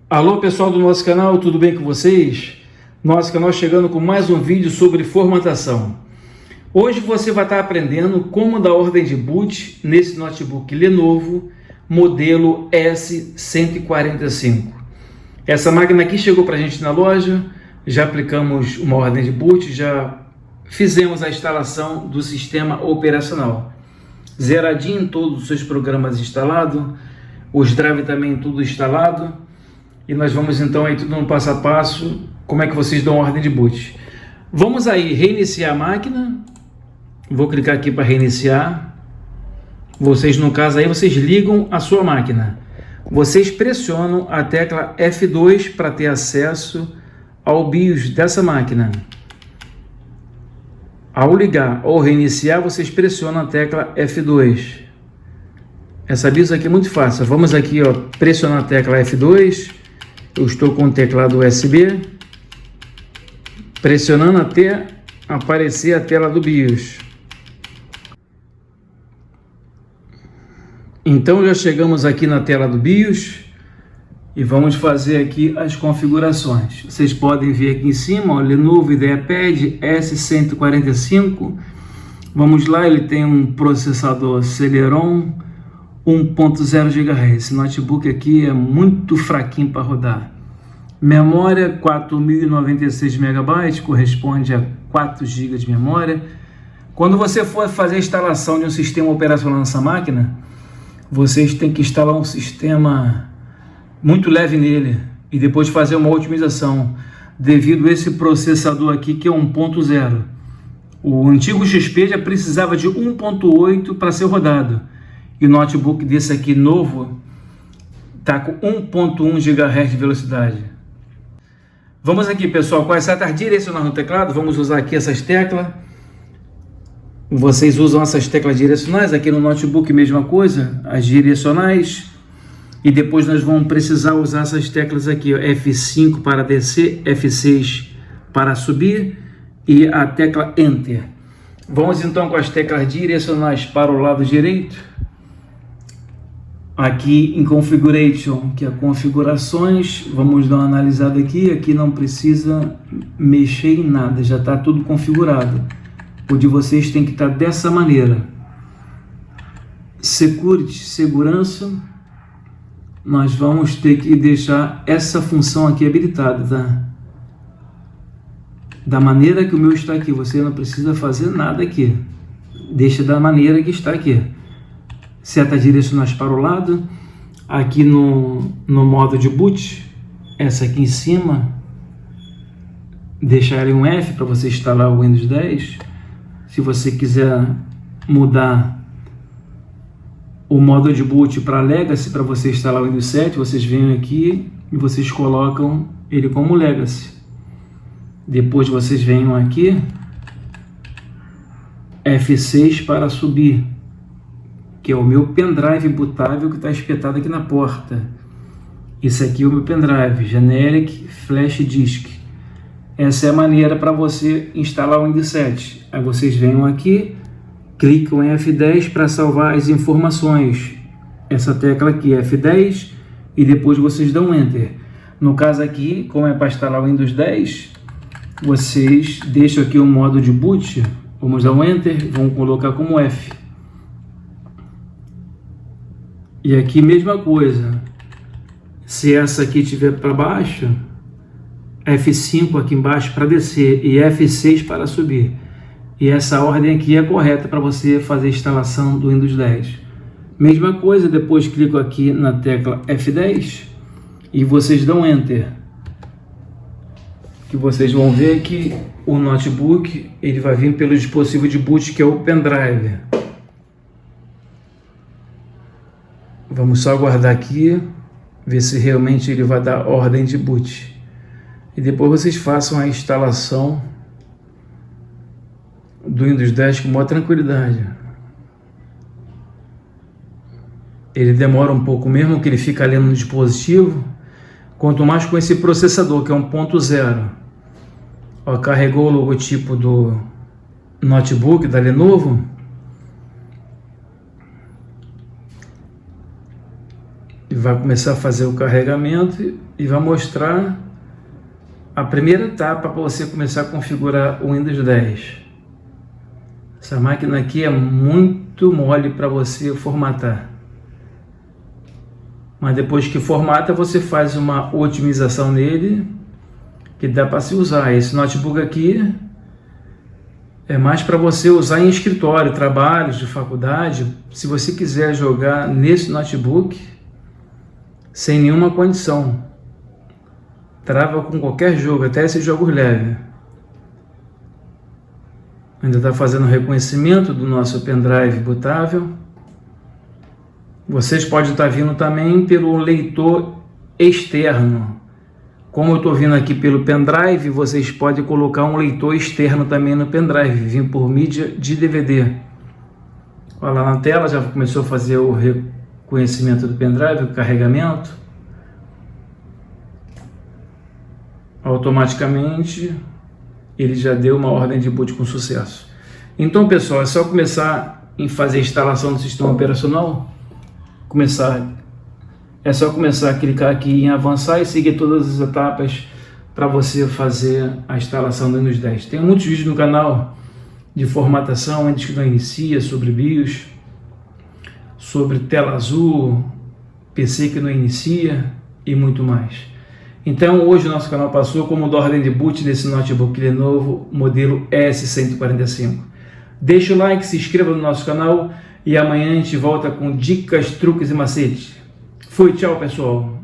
Alô pessoal do nosso canal, tudo bem com vocês? Nosso canal chegando com mais um vídeo sobre formatação. Hoje você vai estar aprendendo como dar ordem de boot nesse notebook Lenovo modelo S145. Essa máquina aqui chegou para a gente na loja, já aplicamos uma ordem de boot, já fizemos a instalação do sistema operacional. Zeradinho todos os seus programas instalados, os drives também tudo instalado. E nós vamos então aí tudo no passo a passo, como é que vocês dão ordem de boot. Vamos aí reiniciar a máquina. Vou clicar aqui para reiniciar. Vocês, no caso aí, vocês ligam a sua máquina. Vocês pressionam a tecla F2 para ter acesso ao BIOS dessa máquina. Ao ligar ou reiniciar, vocês pressionam a tecla F2. Essa BIOS aqui é muito fácil. Vamos aqui, ó, pressionar a tecla F2. Eu estou com o teclado USB, pressionando até aparecer a tela do BIOS. Então já chegamos aqui na tela do BIOS e vamos fazer aqui as configurações. Vocês podem ver aqui em cima, ó, Lenovo IdeaPad S145. Vamos lá, ele tem um processador Celeron 1.0 GHz. Esse notebook aqui é muito fraquinho para rodar. Memória 4096 MB, corresponde a 4 GB de memória. Quando você for fazer a instalação de um sistema operacional nessa máquina, vocês têm que instalar um sistema muito leve nele e depois fazer uma otimização, devido a esse processador aqui que é 1.0. O antigo XP já precisava de 1.8 para ser rodado. E o notebook desse aqui novo está com 1.1 GHz de velocidade. Vamos aqui, pessoal, com as setas direcionais no teclado, vamos usar aqui essas teclas. Vocês usam essas teclas direcionais, aqui no notebook mesma coisa, as direcionais. E depois nós vamos precisar usar essas teclas aqui, ó, F5 para descer, F6 para subir e a tecla Enter. Vamos então com as teclas direcionais para o lado direito. Aqui em Configuration, que é configurações, vamos dar uma analisada aqui. Aqui não precisa mexer em nada, já está tudo configurado. O de vocês tem que estar dessa maneira. Security, segurança, nós vamos ter que deixar essa função aqui habilitada, tá? Da maneira que o meu está aqui, você não precisa fazer nada aqui. Deixa da maneira que está aqui. Seta direcionais para o lado, aqui no modo de boot, essa aqui em cima, deixar um F para você instalar o Windows 10. Se você quiser mudar o modo de boot para Legacy, para você instalar o Windows 7, vocês vêm aqui e vocês colocam ele como Legacy. Depois vocês venham aqui, F6 para subir, que é o meu pendrive bootável que está espetado aqui na porta. Esse aqui é o meu pendrive, Generic Flash Disk. Essa é a maneira para você instalar o Windows 7. Aí vocês venham aqui, clicam em F10 para salvar as informações. Essa tecla aqui é F10 e depois vocês dão Enter. No caso aqui, como é para instalar o Windows 10, vocês deixam aqui o modo de boot, vamos dar um Enter, vamos colocar como F. E aqui mesma coisa, se essa aqui estiver para baixo, F5 aqui embaixo para descer e F6 para subir. E essa ordem aqui é correta para você fazer a instalação do Windows 10. Mesma coisa, depois clico aqui na tecla F10 e vocês dão Enter. Que vocês vão ver que o notebook ele vai vir pelo dispositivo de boot, que é o pendrive. Vamos só aguardar aqui, ver se realmente ele vai dar ordem de boot. E depois vocês façam a instalação do Windows 10 com maior tranquilidade. Ele demora um pouco mesmo, que ele fica ali no dispositivo. Quanto mais com esse processador, que é 1.0. Ó, carregou o logotipo do notebook da Lenovo. Ele vai começar a fazer o carregamento e vai mostrar a primeira etapa para você começar a configurar o Windows 10. Essa máquina aqui é muito mole para você formatar. Mas depois que formata, você faz uma otimização nele que dá para se usar. Esse notebook aqui é mais para você usar em escritório, trabalhos de faculdade. Se você quiser jogar nesse notebook, sem nenhuma condição, trava com qualquer jogo, até esses jogos leves. Ainda está fazendo reconhecimento do nosso pendrive bootável. Vocês podem estar vindo também pelo leitor externo. Como eu estou vindo aqui pelo pendrive, vocês podem colocar um leitor externo também no pendrive, vir por mídia de DVD. Olha lá na tela, já começou a fazer o reconhecimento do pendrive, o carregamento. Automaticamente ele já deu uma ordem de boot com sucesso. Então, pessoal, é só começar em fazer a instalação do sistema operacional. É só começar a clicar aqui em avançar e seguir todas as etapas para você fazer a instalação do Windows 10. Tem muitos vídeos no canal de formatação, antes que não inicia, sobre BIOS, sobre tela azul, PC que não inicia e muito mais. Então hoje o nosso canal passou como ordem de boot nesse notebook Lenovo modelo S145. Deixa o like, se inscreva no nosso canal e amanhã a gente volta com dicas, truques e macetes. Fui, tchau pessoal!